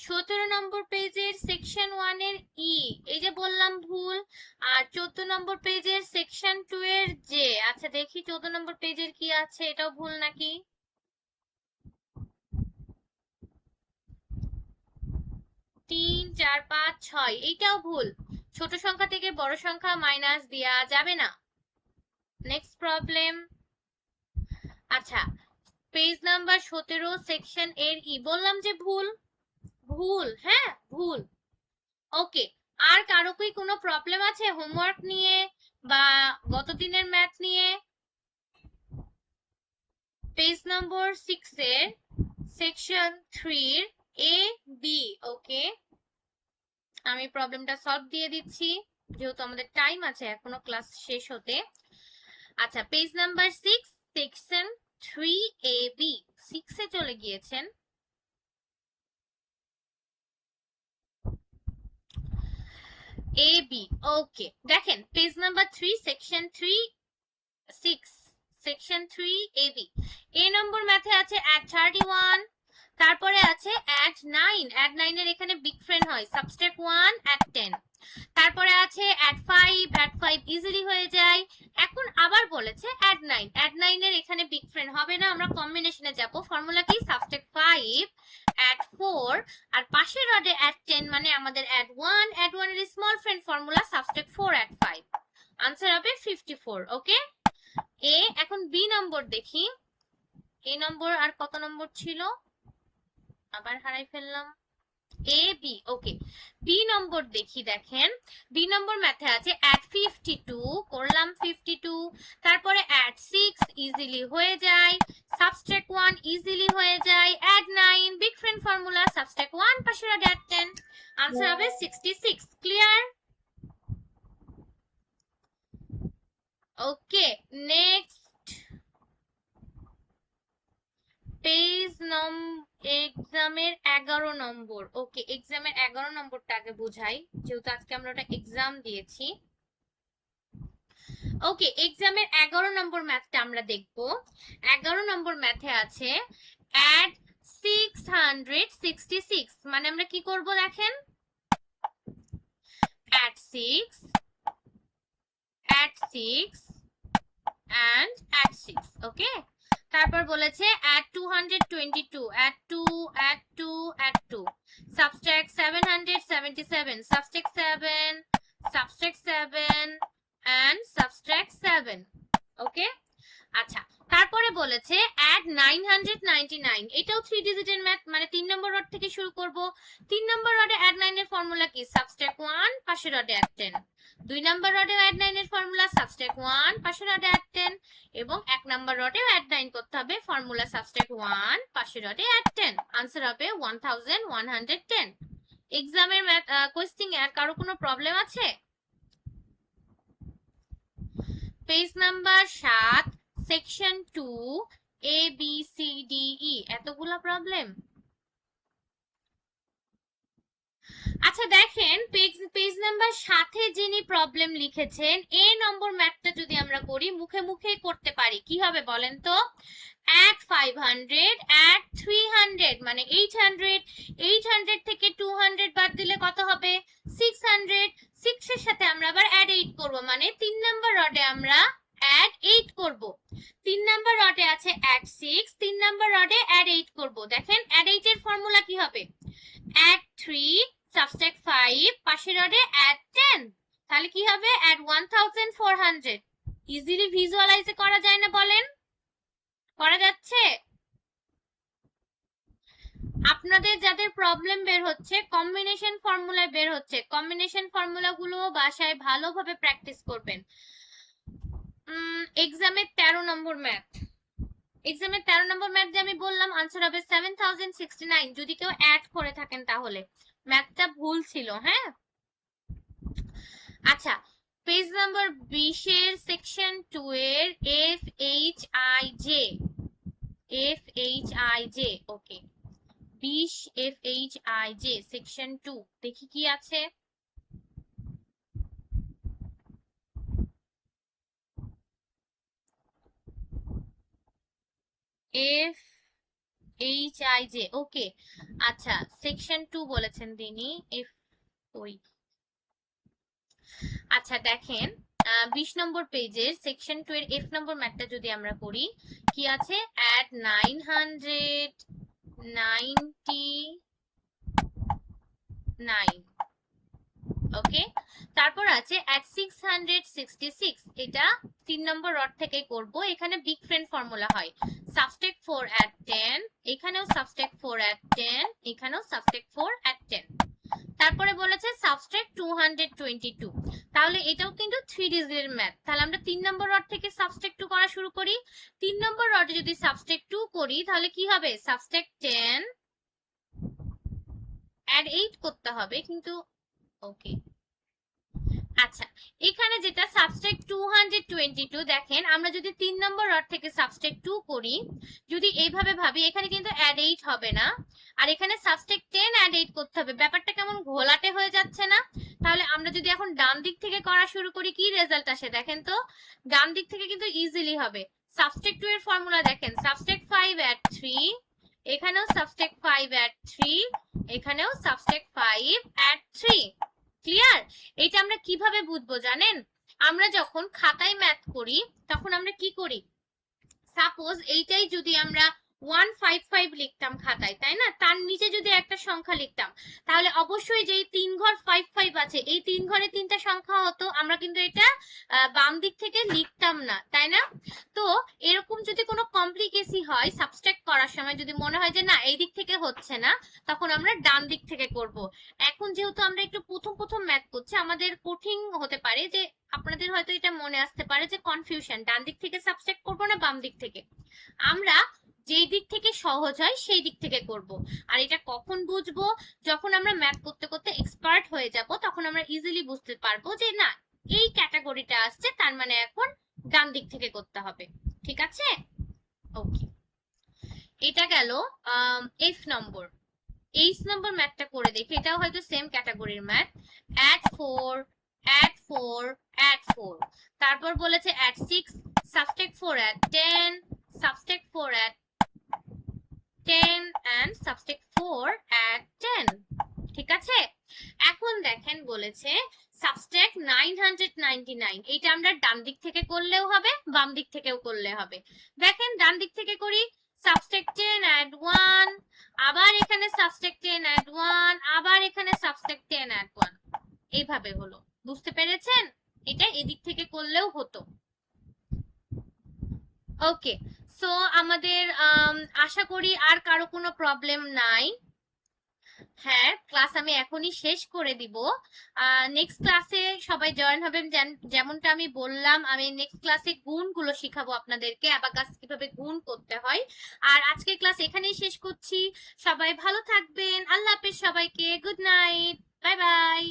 17 নম্বর পেজের সেকশন 1 এর ই, এই যে বললাম ভুল। আর 14 নম্বর পেজের সেকশন 2 এর যে, আচ্ছা দেখি 14 নম্বর পেজের কি আছে, এটাও ভুল নাকি? 3 4 5 6 এইটাও ভুল। ছোট সংখ্যা থেকে বড় সংখ্যা মাইনাস দেওয়া যাবে না। Next problem. আচ্ছা, পেজ নাম্বার 17 সেকশন এর ই, বললাম যে ভুল, ভুল, হ্যাঁ ভুল। ওকে, আর কারো কি কোনো প্রবলেম আছে হোমওয়ার্ক নিয়ে বা গত দিনের ম্যাথ নিয়ে? পেজ নম্বর 6 এর সেকশন 3 এর এ বি। ওকে, আমি প্রবলেমটা সলভ দিয়ে দিচ্ছি যেহেতু আমাদের টাইম আছে এখনো ক্লাস শেষ হতে। আচ্ছা, page number 6 section 3 A B, 6 এ চলে গিয়েছেন। এ বি, ওকে দেখেন page number 3 section 3 6 section 3 A B. এ নম্বর ম্যাথে আছে অ্যাড 31, তারপরে আছে অ্যাড 9, অ্যাড 9 এর এখানে বিগ ফ্রেন্ড হয় সাবট্রাক্ট 1 অ্যাড 10, তারপরে আছে অ্যাড 5 ইজিলি হয়ে যায়। এখন আবার বলেছে অ্যাড 9, অ্যাড 9 এর এখানে বিগ ফ্রেন্ড হবে না, আমরা কম্বিনেশনে যাব। ফর্মুলা কি? সাবট্রাক্ট 5 অ্যাড 4, আর পাশের রডে অ্যাড 10, মানে আমাদের অ্যাড 1, অ্যাড 1 এর small friend formula subtract 4 add 5, answer হবে 54। ওকে, এ। এখন বি নম্বর দেখি, এ নম্বর আর কত নম্বর ছিল, আবার হারাই ফেললাম। এ বি, ওকে, বি নম্বর দেখি। দেখেন বি নম্বর ম্যাথে আছে অ্যাড 52, করলাম 52, তারপরে অ্যাড 6 ইজিলি হয়ে যায়, সাবট্রাক্ট 1 ইজিলি হয়ে যায়, add 9 big friend formula subtract 1 পাশে অ্যাড 10, আনসার হবে 66। ক্লিয়ার? ওকে, নেক্সট পেজ এক্সামের 11 নম্বর। ওকে, এক্সামের 11 নম্বরটা আগে বুঝাই যেহেতু আজকে আমরা ওটা এক্সাম দিয়েছি। ওকে, এক্সামের 11 নম্বর ম্যাথটা আমরা দেখব। 11 নম্বর ম্যাথে আছে অ্যাড 666, মানে আমরা কি করব দেখেন, অ্যাড 6 and add 6। ওকে, তারপর বলেছে add 222, add 2 subtract 777, subtract 7 and subtract 7। ওকে, আচ্ছা, তারপরে বলেছে add 999, এটাও 3 ডিজিটের ম্যাথ, মানে 3 নম্বর রড থেকে শুরু করব। 3 নম্বর রডে add 9 এর ফর্মুলা কি? সাবট্রাক্ট 1 পাশের রডে add 10। 2 নম্বর রডে add 9 এর ফর্মুলা সাবট্রাক্ট 1 পাশের রডে add 10, এবং 1 নম্বর রডেও add 9 করতে হবে, ফর্মুলা সাবট্রাক্ট 1 পাশের রডে add 10, आंसर হবে 1110। এক্সামের ম্যাথ কোয়েশ্চেন এর কারো কোনো প্রবলেম আছে? Page number 7 section 2 A B C D E এতগুলা প্রবলেম। আচ্ছা দেখেন পেজ নাম্বার 7 যিনি প্রবলেম লিখেছেন এ নম্বর ম্যাথটা যদি আমরা করি মুখে মুখেই করতে পারি কি হবে বলেন তো। add 500 add 300 মানে 800 800 থেকে 200 বাদ দিলে কত হবে 600 6 এর সাথে আমরা আবার add 8 করব মানে 3 নাম্বার রডে আমরা add 8 করব 3 নাম্বার রডে আছে add 6 3 নাম্বার রডে add 8 করব দেখেন add 8 এর ফর্মুলা কি হবে add 3 subtract 5 পাশের রডে add 10 তাহলে কি হবে add 1400 ইজিলি ভিজুয়ালাইজ করা যায় না বলেন করা যাচ্ছে আপনাদের যাদের প্রবলেম বের হচ্ছে কম্বিনেশন ফর্মুলা বের হচ্ছে কম্বিনেশন ফর্মুলাগুলো বাসায় ভালোভাবে প্র্যাকটিস করবেন এক্সামে 13 নম্বর ম্যাথ এক্সামে 13 নম্বর ম্যাথ যে আমি বললাম আনসার হবে 7069 যদি কেউ অ্যাড করে থাকেন তাহলে ম্যাথটা ভুল ছিল হ্যাঁ আচ্ছা পেজ নাম্বার 20 এর সেকশন 2 এর F H I J okay 20 F H I J section 2 দেখি কি আছে এফ এইচ আই জে ওকে আচ্ছা সেকশন 2 বলেছেন তিনি এফ ওই আচ্ছা দেখেন 20 নম্বর পেজের সেকশন 2 এর এফ নম্বর ম্যাথটা যদি আমরা করি কি আছে অ্যাড 999 ওকে তারপর আছে অ্যাট 666 এটা 3 নম্বর রড থেকে করব এখানে বিগ ফ্রেন্ড ফর্মুলা হয় সাবস্ট্রাক্ট 4 at 10 এখানেও সাবস্ট্রাক্ট 4 at 10 এখানেও সাবস্ট্রাক্ট 4 at 10 তারপরে বলেছে সাবস্ট্রাক্ট 222 তাহলে এটাও কিন্তু 3 ডিজিটের ম্যাথ তাহলে আমরা 3 নম্বর রড থেকে সাবস্ট্রাক্ট 2 করা শুরু করি 3 নম্বর রডে যদি সাবস্ট্রাক্ট 2 করি তাহলে কি হবে সাবস্ট্রাক্ট 10 অ্যাড 8 করতে হবে কিন্তু ওকে আচ্ছা এখানে যেটা সাবস্ট্রাক্ট 222 দেখেন আমরা যদি 3 নম্বর রড থেকে সাবস্ট্রাক্ট 2 করি যদি এইভাবে ভাবি এখানে কিন্তু অ্যাড 8 হবে না আর এখানে সাবস্ট্রাক্ট 10 অ্যাড 8 করতে হবে ব্যাপারটা কেমন ঘোলাটে হয়ে যাচ্ছে না তাহলে আমরা যদি এখন ডান দিক থেকে করা শুরু করি কি রেজাল্ট আসে দেখেন তো ডান দিক থেকে কিন্তু ইজিলি হবে সাবস্ট্রাক্ট 2 এর ফর্মুলা দেখেন সাবস্ট্রাক্ট 5 অ্যাড 3 এখানেও সাবস্ট্রাক্ট 5 অ্যাড 3 এখানেও সাবস্ট্রাক্ট 5 অ্যাড 3 ক্লিয়ার এটা আমরা কিভাবে বুঝবো জানেন আমরা যখন খাতায় ম্যাথ করি তখন আমরা কি করি সাপোজ এইটাই যদি আমরা 155 লিখতাম খাতায় তাই না তার নিচে যদি একটা সংখ্যা লিখতাম তাহলে অবশ্যই যেই 3 ঘর 55 আছে এই 3 ঘরে 3টা সংখ্যা হতো আমরা কিন্তু এটা বাম দিক থেকে লিখতাম না তাই না তো এরকম যদি কোনো কমপ্লিকেসি হয় সাবস্ট্রাক্ট করার সময় যদি মনে হয় যে না এই দিক থেকে হচ্ছে না তখন আমরা ডান দিক থেকে করব এখন যেহেতু আমরা একটু প্রথম ম্যাথ করছি আমাদের কঠিন হতে পারে যে আপনাদের হয়তো এটা মনে আসতে পারে যে কনফিউশন ডান দিক থেকে সাবস্ট্রাক্ট করব না বাম দিক থেকে আমরা যেই দিক থেকে সহজ হয় সেই দিক থেকে করব আর এটা কখন বুঝবো যখন আমরা ম্যাথ করতে করতে এক্সপার্ট হয়ে যাব তখন আমরা ইজিলি বুঝতে পারবো যে না এই ক্যাটাগরিটা আসছে তার মানে এখন ডান দিক থেকে করতে হবে ঠিক আছে ওকে এটা গেল এফ নম্বর 8 নম্বর ম্যাথটা করে দেখি এটাও হয়তো সেম ক্যাটাগরির ম্যাথ add 4 add 4 add 4 তারপর বলেছে add 6 subtract 4 add 10 subtract 4 add 10 and subtract 4 add 10 ঠিক আছে এখন দেখেন বলেছে subtract 999 এটা আমরা ডান দিক থেকে করলেও হবে বাম দিক থেকেও করলে হবে দেখেন ডান দিক থেকে করি subtract 10 add 1 আবার এখানে সাবস্ট্রাক্ট 10 add 1 আবার এখানে সাবস্ট্রাক্ট 10 add 1 এইভাবে হলো বুঝতে পেরেছেন এটা এদিক থেকে করলেও হতো ওকে সো আমাদের আশা করি আর কারো কোনো প্রবলেম নাই হ্যাঁ ক্লাস আমি এখনই শেষ করে দিব নেক্সট ক্লাসে সবাই জয়েন হবেন যেমনটা আমি বললাম আমি নেক্সট ক্লাসে গুণগুলো শিখাবো আপনাদেরকে অ্যাবাকাস কিভাবে গুণ করতে হয় আর আজকের ক্লাস এখানেই শেষ করছি সবাই ভালো থাকবেন আল্লাহ হাফেজ সবাইকে গুড নাইট বাই বাই